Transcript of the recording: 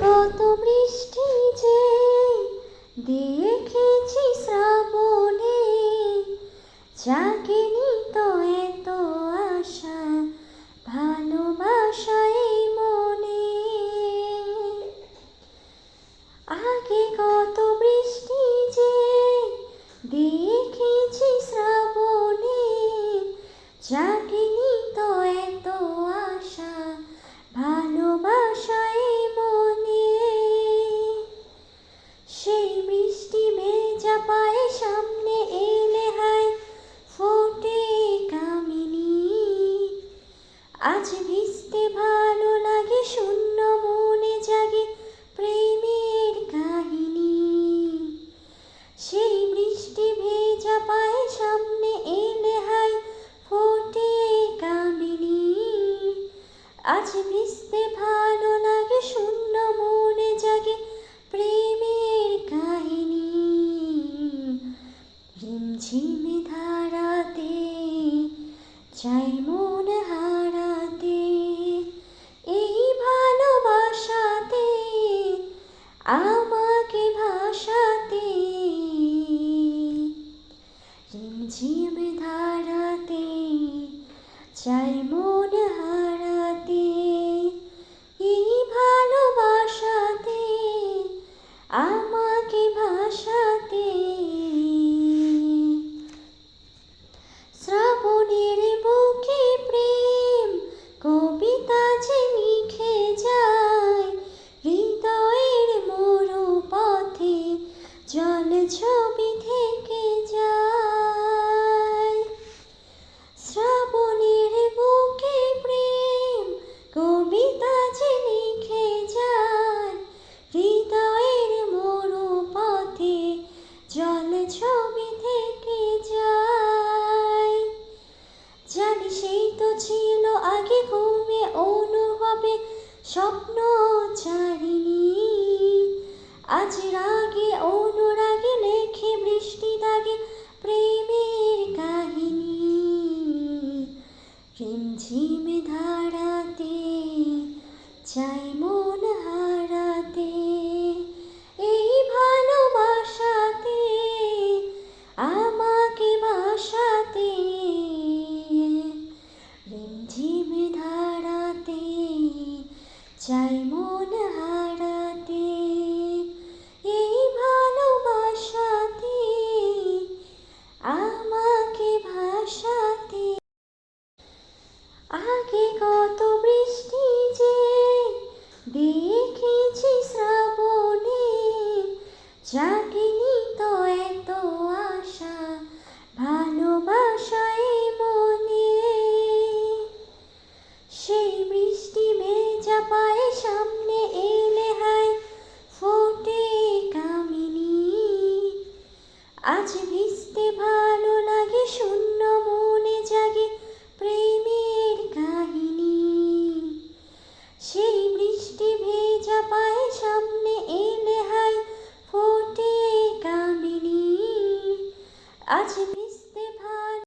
কত বৃষ্টি যে দেখেছি শ্রাবণে, জাগেনি তো এত আশা ভালোবাসায় মনে। আগে কত বৃষ্টি যে দেখেছি শ্রাবণে, জাগেনি তো এত আশা ভালোবাসায় মনে। সেই বৃষ্টি ভেজা পায়ে সামনে এলে হায় ফোটে কামিনী। আজ ভিজতে ভালো লাগে, শূন্য মনে জাগে প্রেমের কাহিনী। সেই বৃষ্টি ভেজা পায়ে সামনে এলে হায় ফোটে কামিনী। আজ ভিজতে ভালো লাগে, শূন্য মনে জাগে প্রেমের কাহিনী। রিমঝিমে ধারাতে চাই মন হারাতে, এই ভালোবাসাতে আমাকে ভাসাতে। রিমঝিমে ধারাতে চাই মন হারাতে, এই ভালোবাসাতে আমাকে ভাসাতে। শ্রাবণের বুকে প্রেম কবিতা যে লিখে যায়, হৃদয়ের মরু পথে জল ছবি থেকে যায়। শ্রাবণের বুকে প্রেম কবিতা যে লিখে যায়, হৃদয়ের মরু পথে জল ছবি থেকে যায়। জানি সেই তো ছিল আগে ঘুমে অনুভবে স্বপ্ন চারিণী। আজ রাগে অনুরাগে লেখে বৃষ্টি দাগে প্রেমের কাহিনী। রিমঝিমে ধারাতে চাই মন হারাতে, এই ভালোবাসাতে আমাকে ভাসাতে। রিমঝিমে ধারাতে চাই মন হারাতে, এই ভালোবাসাতে আমাকে ভাসাতে। আগে কত বৃষ্টি যে দেখেছি শ্রাবণে, জাগেনি তো এত আশা ভালোবাসায় মনে। সেই বৃষ্টি ভেজা পায়ে সামনে এলে হায় ফোটে কামিনী। আজ ভিজতে ভালো লাগে, শূন্য মনে জাগে প্রেমের কাহিনী। সেই বৃষ্টি ভেজা পায়ে সামনে এলে হায় ফোটে কামিনী। আজ